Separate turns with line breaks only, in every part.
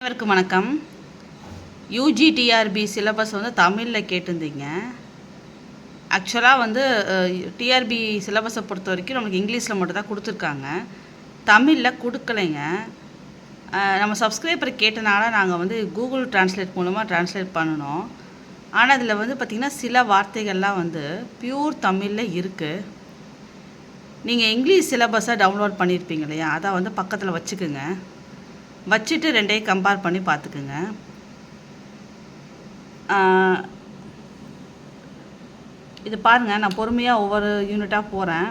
அனைவருக்கும் வணக்கம். UGTRB syllabus வந்து தமிழில் கேட்டிருந்தீங்க. ஆக்சுவலாக வந்து டிஆர்பி சிலபஸை பொறுத்த வரைக்கும் நம்மளுக்கு இங்கிலீஷில் மட்டும் தான் கொடுத்துருக்காங்க, தமிழில் கொடுக்கலைங்க. நம்ம சப்ஸ்கிரைபர் கேட்டனால நாங்கள் வந்து கூகுள் டிரான்ஸ்லேட் மூலமாக டிரான்ஸ்லேட் பண்ணணும். ஆனால் அதில் வந்து பார்த்திங்கன்னா சில வார்த்தைகள்லாம் வந்து பியூர் தமிழில் இருக்குது. நீங்கள் இங்கிலீஷ் சிலபஸை டவுன்லோட் பண்ணியிருப்பீங்க இல்லையா, அதை வந்து பக்கத்தில் வச்சுக்குங்க. வச்சுட்டு ரெண்டையும் கம்பேர் பண்ணி பார்த்துக்குங்க. இது பாருங்கள், நான் பொறுமையாக ஒவ்வொரு யூனிட்டாக போகிறேன்.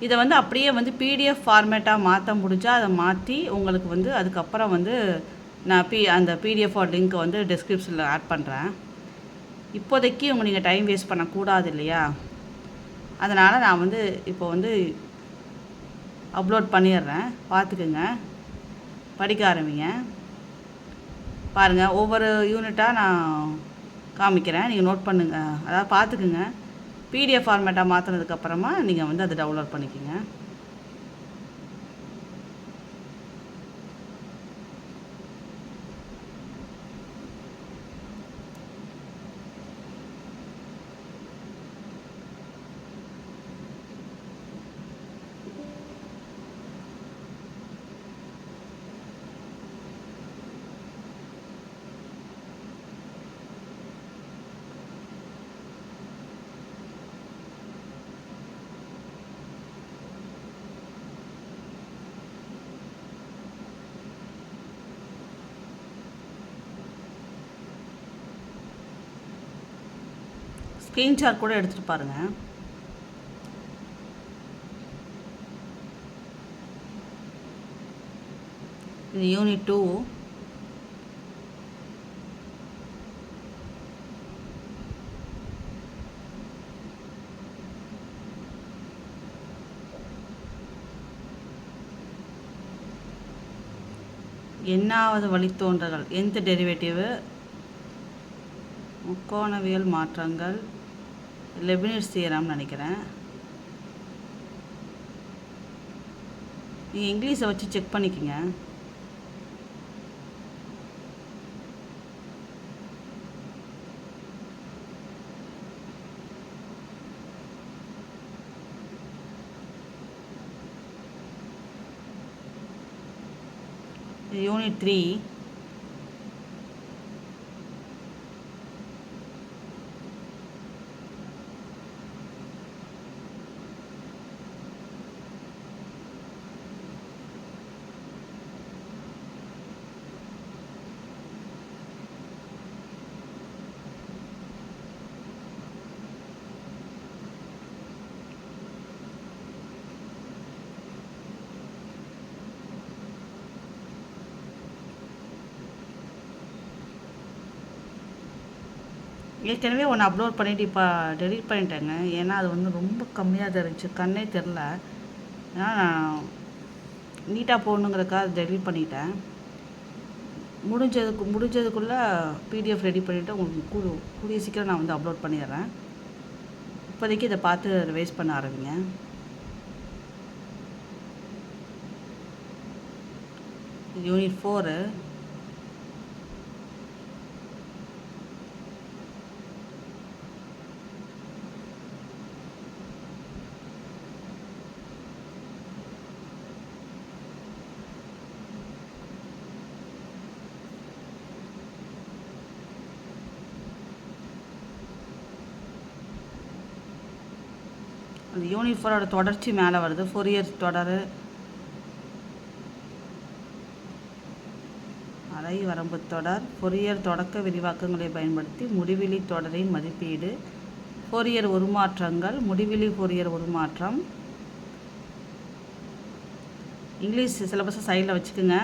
இதை வந்து அப்படியே வந்து பிடிஎஃப் ஃபார்மேட்டாக மாற்ற முடிஞ்சால் அதை மாற்றி உங்களுக்கு வந்து அதுக்கப்புறம் வந்து நான் அந்த பிடிஎஃபோட லிங்க்கை வந்து டிஸ்கிரிப்ஷனில் ஆட் பண்ணுறேன். இப்போதைக்கு நீங்கள் டைம் வேஸ்ட் பண்ணக்கூடாது இல்லையா, அதனால் நான் வந்து இப்போ வந்து அப்லோட் பண்ணிடுறேன். பார்த்துக்குங்க, படிக்க ஆரம்பிங்க. பாருங்கள், ஒவ்வொரு யூனிட்டாக நான் காமிக்கிறேன், நீங்கள் நோட் பண்ணுங்கள். அதாவது பார்த்துக்குங்க. பிடிஎஃப் ஃபார்மேட்டாக மாற்றினதுக்கப்புறமா நீங்கள் வந்து அதை டவுன்லோட் பண்ணிக்கோங்க. ஸ்க்ரீன்ஷாட் கூட எடுத்துகிட்டு பாருங்கள். இது யூனிட் 2. என்னாவது வழித்தோன்றல்கள், nth டெரிவேட்டிவ், முக்கோணவியல் மாற்றங்கள், லெபினிட்ஸ் தியரம்னு நினைக்கிறேன். நீங்கள் இங்கிலீஷை வச்சு செக் பண்ணிக்கோங்க. யூனிட் 3. ஏற்கனவே ஒன்று அப்லோட் பண்ணிவிட்டு இப்போ டெலீட் பண்ணிட்டேங்க. ஏன்னா அது வந்து ரொம்ப கம்மியாக தெரிஞ்சு கண்ணே தெரில. ஏன்னா நான் நீட்டாக போடணுங்கிறதுக்காக அதை டெலீட் பண்ணிட்டேன். முடிஞ்சதுக்குள்ளே பிடிஎஃப் ரெடி பண்ணிவிட்டு உங்களுக்கு கூடிய சீக்கிரம் நான் வந்து அப்லோட் பண்ணிடுறேன். இப்போதைக்கு இதை பார்த்து ரிவைஸ் பண்ண ஆரம்பிங்க. யூனிட் 4. அந்த யூனிட் 4ஓட தொடர்ச்சி மேலே வருது. ஃபோரியர் தொடர், அரை வரம்பு தொடர், ஃபோரியர் தொடக்க விரிவாக்கங்களை பயன்படுத்தி முடிவிலி தொடரின் மதிப்பீடு, ஃபோரியர் உருமாற்றங்கள், முடிவிலி ஃபோரியர் உருமாற்றம். இங்கிலீஷ் சிலபஸை சைடில் வச்சுக்கோங்க.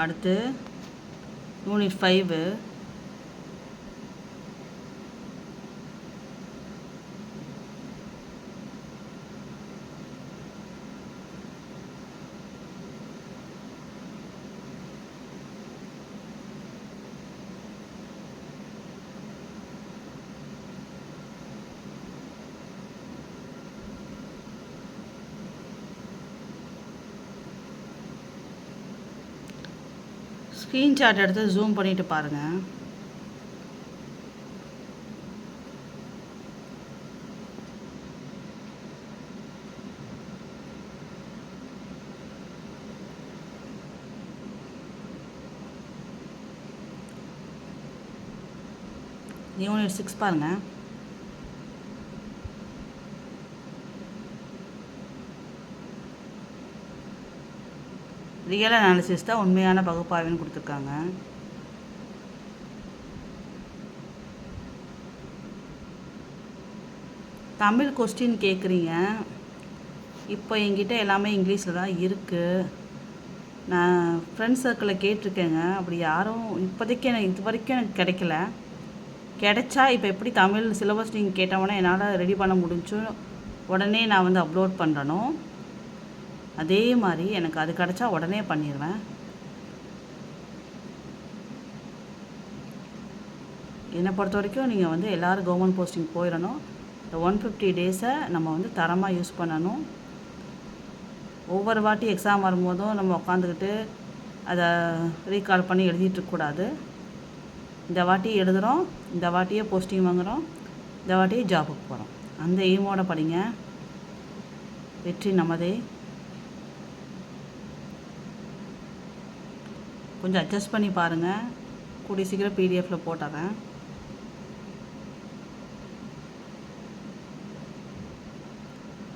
அடுத்து யூனிட் 5. ஸ்க்ரீன்ஷாட் எடுத்து ஜூம் பண்ணிவிட்டு பாருங்கள். யூனிட் 6 பாருங்கள். ரியல் அனாலிசிஸ் தான் உண்மையான பகுப்பாய்வுன்னு கொடுத்துருக்காங்க. தமிழ் கொஸ்டின் கேட்குறீங்க. இப்போ என்கிட்ட எல்லாமே இங்கிலீஷில் தான் இருக்குது. நான் ஃப்ரெண்ட்ஸ் சர்க்கிளில் கேட்டிருக்கேங்க. அப்படி யாரும் இப்போதைக்கு எனக்கு இது வரைக்கும் எனக்கு கிடைக்கல. கிடைச்சா இப்போ எப்படி தமிழ் சிலபஸ் நீங்கள் கேட்டவொடனே என்னால் ரெடி பண்ண முடிஞ்சோ உடனே நான் வந்து அப்லோட் பண்ணுறனோ அதே மாதிரி எனக்கு அது கிடச்சா உடனே பண்ணிடுவேன். என்னை பொறுத்த வரைக்கும் நீங்கள் வந்து எல்லோரும் கவர்மெண்ட் போஸ்டிங் போயிடணும். இந்த 150 டேஸை நம்ம வந்து தரமாக யூஸ் பண்ணணும். ஒவ்வொரு வாட்டி எக்ஸாம் வரும்போதும் நம்ம உட்காந்துக்கிட்டு அதை ரீகால் பண்ணி எழுதிட்டுருக்கக்கூடாது. இந்த வாட்டி எழுதுகிறோம், இந்த வாட்டியே போஸ்டிங் வாங்குகிறோம், இந்த வாட்டியே ஜாபுக்கு போகிறோம். அந்த எய்மோட படிங்க. வெற்றி நமதே. கொஞ்சம் அட்ஜஸ்ட் பண்ணி பாருங்கள். கூடிய சீக்கிரம் பிடிஎஃப்பில் போட்டுறேன்.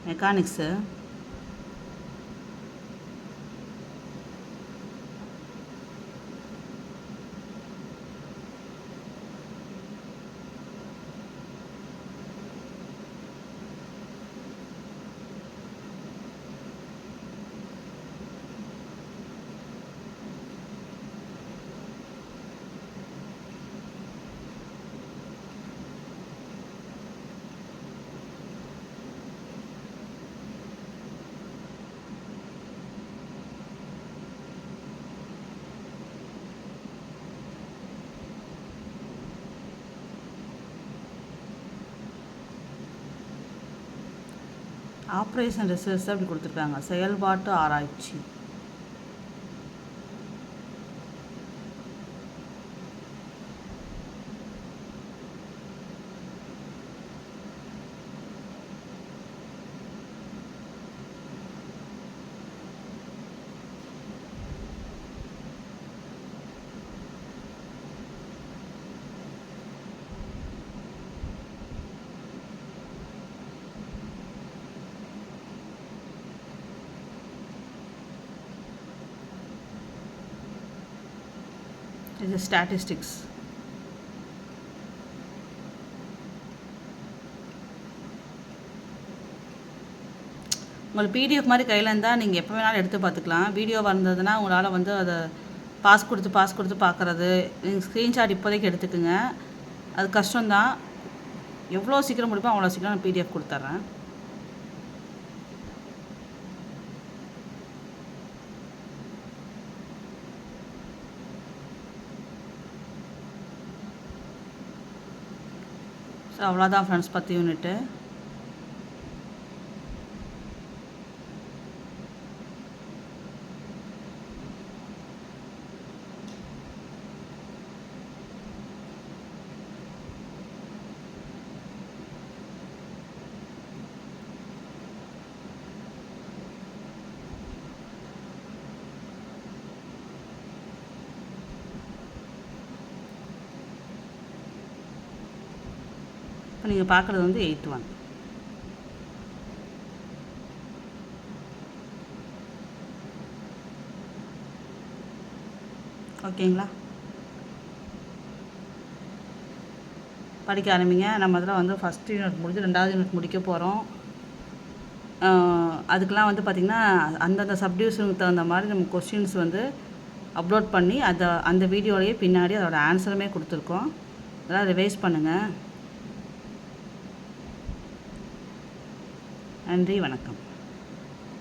மெக்கானிக்ஸு ஆப்ரேஷன் ரிசர்ச் அப்படி கொடுத்துருக்காங்க. செயல்பாட்டு ஆராய்ச்சி. இது ஸ்டாட்டிஸ்டிக்ஸ். உங்களுக்கு பிடிஎஃப் மாதிரி கையில் இருந்தால் நீங்கள் எப்போ வேணாலும் எடுத்து பார்த்துக்கலாம். வீடியோ வந்ததுன்னா உங்களால் வந்து அதை பாஸ் கொடுத்து பார்க்குறது. நீங்கள் ஸ்க்ரீன்ஷாட் இப்போதைக்கு எடுத்துக்குங்க. அது கஷ்டம்தான். எவ்வளோ சீக்கிரம் முடிப்போம் அவ்வளோ சீக்கிரம் நான் பிடிஎஃப் கொடுத்துட்றேன். ஸோ அவ்வளோதான் ஃப்ரெண்ட்ஸ் 10 யூனிட்டு. இப்போ நீங்கள் பார்க்குறது வந்து 8th 1. ஓகேங்களா? படிக்க ஆரம்பிங்க. நம்ம இதில் வந்து ஃபஸ்ட் யூனிட் முடிஞ்சு 2வது யூனிட் முடிக்க போகிறோம். அதுக்கெலாம் வந்து பார்த்திங்கன்னா அந்தந்த சப்டிவிஷனுக்கு தகுந்த மாதிரி நம்ம கொஸ்டின்ஸ் வந்து அப்லோட் பண்ணி அந்த வீடியோலேயே பின்னாடி அதோட ஆன்சருமே கொடுத்துருக்கோம். அதெல்லாம் ரிவைஸ் பண்ணுங்கள். நன்றி, வணக்கம்.